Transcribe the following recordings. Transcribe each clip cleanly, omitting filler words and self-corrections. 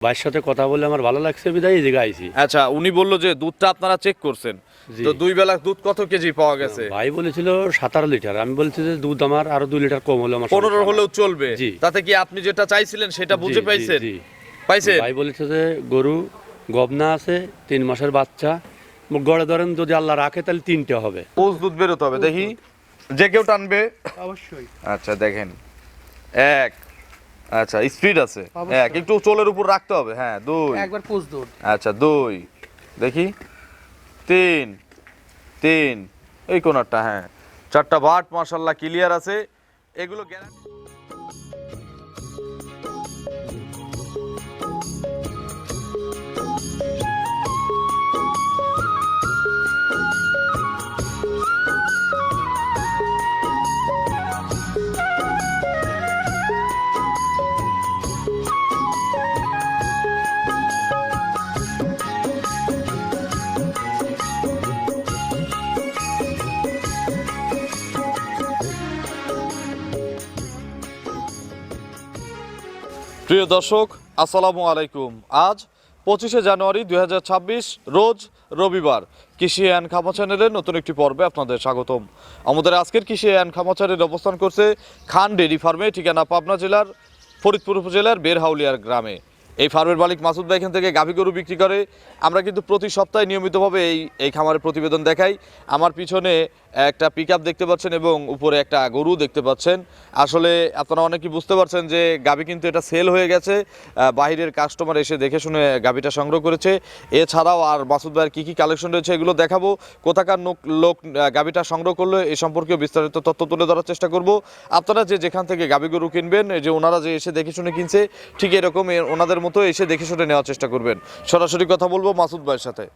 ভাইয়ের সাথে কথা বলে আমার ভালো লাগছে বিদায় এই জায়গায় আইছি। আচ্ছা, উনি বললো যে দুধটা আপনারা চেক করছেন, জি। তো 2 বেলা দুধ কত কেজি পাওয়া গেছে? ভাই বলেছিল 17 লিটার, আমি বলছি যে দুধ আমার আরো 2 লিটার কম হলো আমার 15 হলেও চলবে। জি। তাতে কি আপনি যেটা চাইছিলেন সেটা জি, বুঝে জি, পাইছেন? জি। পাইছেন? ভাই বলেছে যে গরু গবনা আছে 3 মাসের বাচ্চা, গড়ে ধরেন যদি আল্লাহ রাখে তাহলে 3টে হবে। পোজ দুধ বেরোতে হবে, দেখি যে কেউ টানবে। অবশ্যই আচ্ছা দেখেন, 1, আচ্ছা স্পিড আছে, অবশ্যই। 1 একটু চোলের উপর রাখতে হবে, হ্যাঁ 2, একবার পুষ দুধ। আচ্ছা 2, দেখি 3, এই কোনারটা, হ্যাঁ 4টা বাট মাশাআল্লাহ ক্লিয়ার আছে। এগুলো গ্যারান্টি। প্রিয় দর্শক, আসসালামু আলাইকুম। আজ 25শে জানুয়ারি 2026 রোজ রবিবার। কৃষি অ্যান্ড খামা চ্যানেলের নতুন একটি পর্বে আপনাদের স্বাগতম। আমাদের আজকের কৃষি অ্যান্ড খামা চ্যানেল অবস্থান করছে খান ডেইরি ফার্মে, ঠিকানা পাবনা জেলার ফরিদপুর উপজেলার বেরহাউলিয়ার গ্রামে। এই ফার্মের মালিক মাসুদ ভাই এখান থেকে গাভী গরু বিক্রি করে। আমরা কিন্তু প্রতি সপ্তাহে নিয়মিতভাবে এই খামারের প্রতিবেদন দেখাই। আমার পিছনে একটা পিকআপ দেখতে পাচ্ছেন এবং উপরে একটা গরু দেখতে পাচ্ছেন। আসলে আপনারা অনেকেই বুঝতে পারছেন যে গাভী কিন্তু এটা সেল হয়ে গেছে, বাইরের কাস্টমার এসে দেখে শুনে গাভীটা সংগ্রহ করেছে। এছাড়াও আর মাসুদ ভাইয়ের কী কী কালেকশন রয়েছে এগুলো দেখাবো। কোথাকার লোক গাভীটা সংগ্রহ করলো এ সম্পর্কে বিস্তারিত তথ্য তুলে ধরার চেষ্টা করব। আপনারা যেখান থেকে গাভী গরু কিনবেন, যে ওনারা যে এসে দেখে শুনে কিনছে ঠিক এরকম ওনাদের মতো এসে দেখে শুনে নেওয়ার চেষ্টা করবেন। সরাসরি কথা বলবো মাসুদ ভাইয়ের সাথে।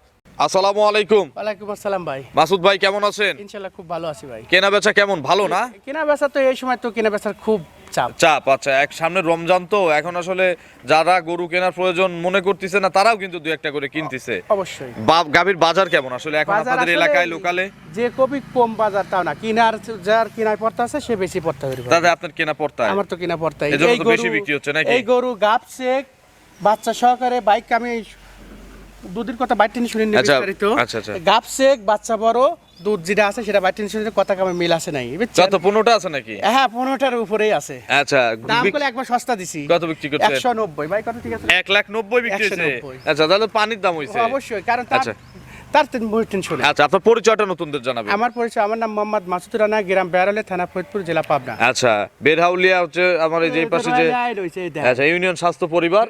আসসালামু আলাইকুম। ওয়ালাইকুম আসসালাম ভাই। মাসুদ ভাই কেমন আছেন? ইনশাআল্লাহ খুব ভালো আছি ভাই। কেনা বেচা কেমন, ভালো না? কেনা বেচা তো এই সময় তো কেনা বেচার খুব চাপ। আচ্ছা, এক সামনে রমজান, তো এখন আসলে যারা গরু কেনার প্রয়োজন মনে করতেছে না তারাও কিন্তু 2-1টা করে কিনতেছে। অবশ্যই। গাভীর বাজার কেমন আসলে এখন বাজার আপনাদের আসলে এলাকায় লোকালে? যে কবি কম বাজার তাও না, কিনার যার কিনার পড়তে আছে সে বেশি পড়তে হবে। দাদা আপনার কেনা পড়তায়? আমার তো কিনা পড়তে এজন্য তো বেশি বিক্রি হচ্ছে নাকি? এই গরু গাবছেক বাচ্চা সহকারে বাইক, আমি দুধের কথা বাইট টেনে শুনে নিয়ে বিস্তারিত। আচ্ছা। গাবছেক বাচ্চা বড় দুধ যেটা আছে সেটা বাইট টেনে শুনে কথা কামে মিল আছে নাই, বুঝছেন? কত 15টা আছে নাকি? হ্যাঁ 15টার উপরেই আছে। আচ্ছা, দাম করে একবার সস্তা দিছি। কত বিক্রি করছেন? 190 ভাই, কত ঠিক আছে? 1,90,000 বিক্রি হয়েছে। 190 আচ্ছা, তাহলে পানির দাম হইছে। অবশ্যই, কারণ আচ্ছা। তার টেনশন। আচ্ছা, আপনার পরিচয়টা নতুনদের জানাবেন। আমার পরিচয়, আমার নাম মোহাম্মদ মাসুদ রানা, গ্রাম বেড়ালে, থানা ফরিদপুর, জেলা পাবনা। আচ্ছা, বেরহাউলিয়া হচ্ছে আমার এই যে পাশে যে, আচ্ছা ইউনিয়ন স্বাস্থ্য পরিবার।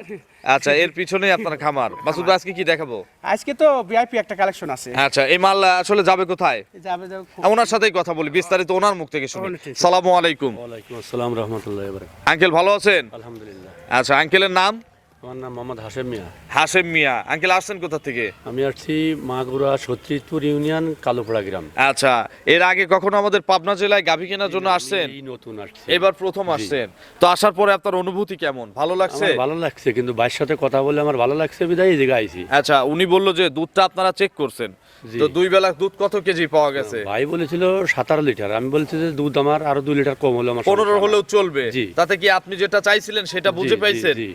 আচ্ছা, এর পিছনেই আপনার খামার। মাসুদ ভাই আজকে কি দেখাবো? আজকে তো ভিআইপি একটা কালেকশন আছে। আচ্ছা, এই মাল আসলে যাবে কোথায়? যাবে ওনার সাথেই কথা বলি, বিস্তারিত ওনার মুখ থেকে শুনি। সালামু আলাইকুম। ওয়ালাইকুম আসসালাম রাহমাতুল্লাহি ওয়া বারাকাতুহু। আঙ্কেল ভালো আছেন? আলহামদুলিল্লাহ। আচ্ছা, আঙ্কেলের নাম? আমার নাম মোহাম্মদ হাশেম মিয়া। হাশেম মিয়া। আঙ্কেল আসছেন কোথা থেকে? আমি আসছি মাগুরা সত্যিপুর ইউনিয়ন কালোপাড়া গ্রাম। আচ্ছা, এর আগে কখনো আমাদের পাবনা জেলায় গাভী কেনার জন্য আসছেন? এই নতুন আসছে, এবার প্রথম আসছেন, তো আসার পরে আপনার অনুভূতি কেমন, ভালো লাগছে? আমার ভালো লাগছে, কিন্তু ভাইয়ের সাথে কথা বলে আমার ভালো লাগছে বিদায় এই জায়গায় আইছি। আচ্ছা, উনি বললো যে দুধটা আপনারা চেক করছেন, জি। তো 2 বেলা দুধ কত কেজি পাওয়া গেছে? ভাই বলেছিল 17 লিটার, আমি বলছি যে দুধ আমার আরো 2 লিটার কম হলো আমার 15 হলেও চলবে। জি। তাতে কি আপনি যেটা চাইছিলেন সেটা বুঝে জি, পাইছেন? জি।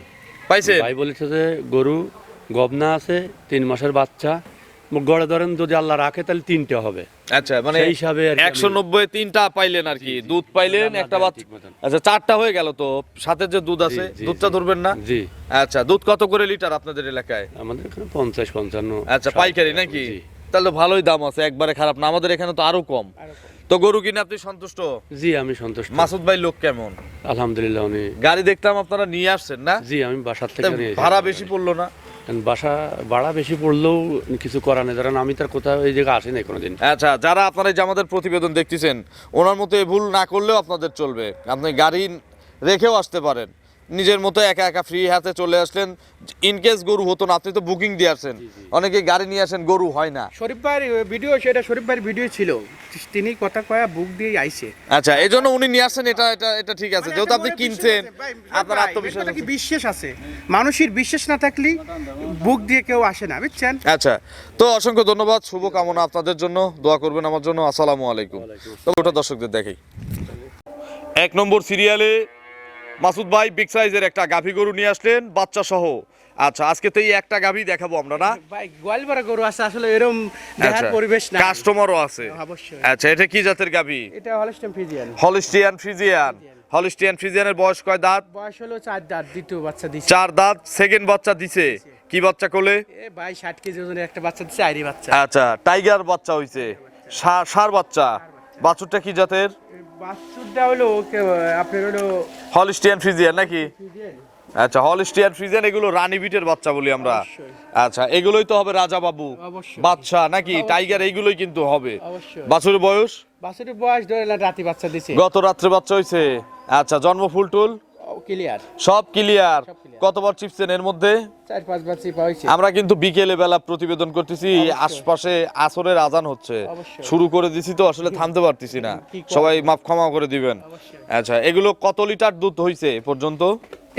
পাইছেন? ভাই বলেছে যে গরু গবনা আছে 3 মাসের বাচ্চা, গড়ে ধরেন যদি আল্লাহ রাখে তাহলে 3টে হবে। আচ্ছা, মানে সেই হিসাবে আর কি 190 3টা পাইলেন আর কি, দুধ পাইলেন একটা বাচ্চা। ঠিক মতন। আচ্ছা, 4টা হয়ে গেল, তো সাথে যে দুধ আছে জি, দুধটা জি। ধরবেন না? জি। আচ্ছা, দুধ কত করে লিটার আপনাদের এলাকায়? আমাদের এখানে 50-55। আচ্ছা, পাইকারি নাকি? জি। তাহলে ভালোই দাম আছে, একবারে খারাপ না। আমাদের এখানে তো আরো কম। তো গরু কিনে আপনি সন্তুষ্ট? জি, আমি সন্তুষ্ট। মাসুদ ভাই লোক কেমন? আলহামদুলিল্লাহ। উনি গাড়ি দেখতাম আপনারা নিয়ে আসছেন না? জি, আমি বাসার তা থেকে নিয়ে ভাড়া বেশি পড়লো না? ভাড়া বেশি পড়লেও কিছু করার নেই, ধরেন আমি তার কোথাও এই জায়গায় আসি নাই কোনোদিন। আচ্ছা, যারা আপনারা এই যে আমাদের প্রতিবেদন দেখতেছেন ওনার মতো এই ভুল না করলেও আপনাদের চলবে। আপনি গাড়ি রেখেও আসতে পারেন, নিজের মতো একা একা ফ্রি হাতে চলে আসলেন। ইনকেস গরু হতো না, আপনি তো বুকিং দিয়ে আসছেন, অনেকে গাড়ি নিয়ে আসেন গরু হয় না। শরীফ ভাইয়ের ভিডিও, সেটা শরীফ ভাইয়ের ভিডিও ছিল, তিনি কথা কয়া বুক দিয়ে আইছে। আচ্ছা, এই জন্য উনি নিয়ে আসছেন, এটা ঠিক আছে, যেহেতু আপনি কিনছেন আপনার আত্মবিশ্বাস আছে। বিশ্বাস আছে, মানুষের বিশ্বাস না থাকলে বুক দিয়ে কেউ আসে না, বুঝছেন? আচ্ছা, তো অসংখ্য ধন্যবাদ, শুভকামনা আপনাদের জন্য, দোয়া করবেন আমার জন্য। আসসালামু আলাইকুম। তো ওটা দর্শকদের দেখাই। 1 নম্বর সিরিয়ালে মাসুদ ভাই বিগ সাইজের একটা গাভী গরু নিয়ে আসলেন বাচ্চা সহ। আচ্ছা আজকে তো এই একটা গাভী দেখাবো আমরা না? ভাই গোয়াল ভরা গরু আছে আসলে এরকম দেখার আচ্ছা পরিবেশ না। কাস্টমারও আছে। অবশ্যই। আচ্ছা এটা কি জাতের গাভী? এটা Holstein Friesian. Holstein Friesian. Holstein ফ্রিজিয়ানের বয়স কয় দাঁত? বয়স হলো 4 দাঁত, দ্বিতীয় বাচ্চা দিছে। 4 দাঁত, সেকেন্ড বাচ্চা দিছে। কি বাচ্চা কোলে? এ ভাই 60 কেজি ওজনের একটা বাচ্চা দিছে, আইরি বাচ্চা। আচ্ছা টাইগার বাচ্চা হইছে, ষাঁড় বাচ্চা। বাছুরটা কি জাতের? বাচ্চাটা হলো আপনার হলো হলিস্টিয়ান ফ্রিজিয়ান নাকি? ফ্রিজিয়ান। আচ্ছা হলিস্টিয়ান ফ্রিজিয়ান, এগুলো রানী বিটের বাচ্চা বলি আমরা। অবশ্যই। আচ্ছা এগুলোই তো হবে রাজা বাবু অবশ্যই। বাচ্চা নাকি? টাইগার এইগুলোই কিন্তু হবে। অবশ্যই। বাছুরের বয়স? বাচ্চাটার বয়স ধরে না রাতি বাচ্চা দিছে। গত রাত্রে বাচ্চা হইছে। আচ্ছা জন্ম ফুলটুল ক্লিয়ার। সব ক্লিয়ার। সব clear। কতবার চিপছেন এর মধ্যে? 4-5 বাচ্চা পাইছে। আমরা কিন্তু বিকেলে বেলা প্রতিবেদন করতেছি, আশপাশে আসরের আজান হচ্ছে, অবশ্যই। শুরু করে দিছি তো আসলে থামতে পারতেছি না, কি করব? সবাই মাফ ক্ষমা করে দিবেন। অবশ্যই। আচ্ছা এগুলো কত লিটার দুধ হইছে এ পর্যন্ত?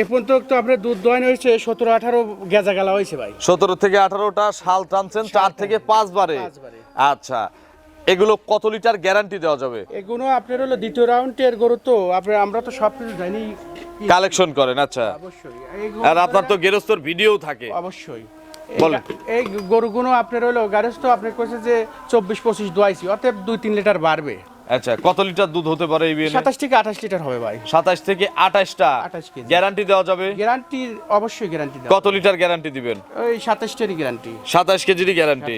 এ পর্যন্ত তো আপনার দুধ দোয়ানো হয়েছে 17-18 গেজা গালা হয়েছে ভাই। 17 থেকে 18টা শাল টানছেন 4 থেকে 5 বারে। 5 বারে। আচ্ছা এগুলো কত লিটার গ্যারান্টি দেওয়া যাবে? এগুলো আপনার হলো দ্বিতীয় রাউন্ডের গরু তো আপনার আমরা তো সব কিছু জানি। কালেকশন করেন? আচ্ছা অবশ্যই। আর আপনার তো গেরস্তর ভিডিও থাকে। অবশ্যই। বলেন। এই গরুগুলো আপনার হলো গারস্থ আপনার কইছে যে 24-25 দোয়াইছি, অতএব 2-3 লিটার বাড়বে। আচ্ছা কত লিটার দুধ হতে পারে এই বিয়ে? 27 থেকে 28 লিটার হবে ভাই। 27 থেকে 28টা 28 কেজি। গ্যারান্টি দেওয়া যাবে? গ্যারান্টি অবশ্যই গ্যারান্টি দাও। কত লিটার গ্যারান্টি দিবেন? ওই 27টারই গ্যারান্টি। 27 কেজিরই গ্যারান্টি।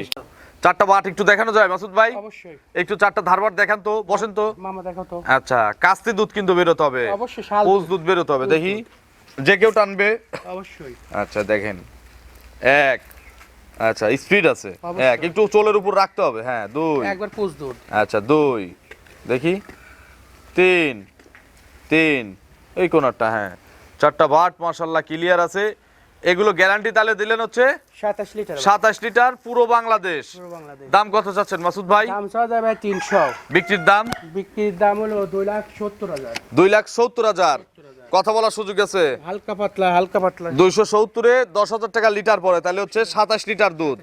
চারটা বাট একটু দেখানো যায় মাসুদ ভাই? অবশ্যই। একটু চারটা ধারবাট দেখান তো, বসেন তো। মামা দেখো তো। আচ্ছা কাস্তি দুধ কিন্তু বেরোতে হবে, অবশ্যই শাল পোজ দুধ বেরোতে হবে, দেখি যে কেউ টানবে। অবশ্যই। আচ্ছা দেখেন এক, আচ্ছা স্পিড আছে অবশ্যই। এক, একটু চোলের উপর রাখতে হবে। হ্যাঁ 2, একবার পোজ দুধ। আচ্ছা 2, দেখি 3, এই কোনারটা। হ্যাঁ চারটা বাট মাশাআল্লাহ ক্লিয়ার আছে। এগুলো গ্যারান্টি তাহলে দিলেন হচ্ছে 27 লিটার। 27 লিটার পুরো বাংলাদেশ। পুরো বাংলাদেশ। দাম কত চাচ্ছেন মাসুদ ভাই? দাম চাওয়া যায় ভাই 300। বিক্রির দাম? বিক্রির দাম হলো 2,70,000। 2,70,000। কথা বলার সুযোগ আছে? হালকা পাতলা। 270-এ 10,000 টাকা লিটার পড়ে, তাহলে হচ্ছে 27 লিটার দুধ।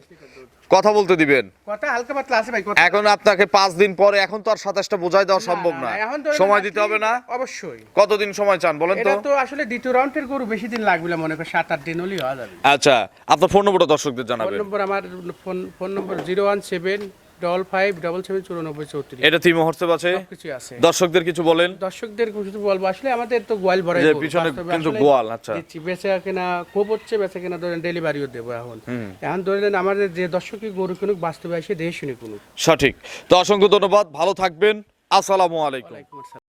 কথা বলতে দিবেন। কথা হালকা পাতলা আছে ভাই। কথা এখন আপনাকে 5 দিন পরে, এখন তো আর 27টা বোঝাই দেওয়া সম্ভব না, এখন ধরে সময় নেন দিতে আপনি- হবে না? অবশ্যই। কতদিন সময় চান বলেন তো? এটা তো আসলে দ্বিতীয় রাউন্ডের গরু, বেশি দিন লাগবে না, মনে করেন 7-8 দিন হলেই হয়ে যাবে। আচ্ছা আপনার ফোন নম্বরটা দর্শকদের ফোন জানাবেন। নম্বর আমার ফোন নম্বর 01755779434। এটা তিমো হোয়াটসঅ্যাপ আছে, কিছু আছে। দর্শকদের কিছু বলেন। দর্শকদের কিছু বলবো, আসলে আমাদের তো গোয়াল ভরাই যে গরু, পিছনে বাস্তবে কিন্তু আসলে গোয়াল। আচ্ছা দিচ্ছি, বেচা কেনা খুব হচ্ছে, বেচা কেনা ধরেন ডেলিভারিও দেবো এখন। এখন ধরে নেন আমাদের যে দর্শকই গরু কিনুক, বাস্তবে এসে দেখে শুনে কিনুক। সঠিক। তো অসংখ্য ধন্যবাদ, ভালো থাকবেন, আসসালামু আলাইকুম। ওয়ালাইকুম আসসালাম।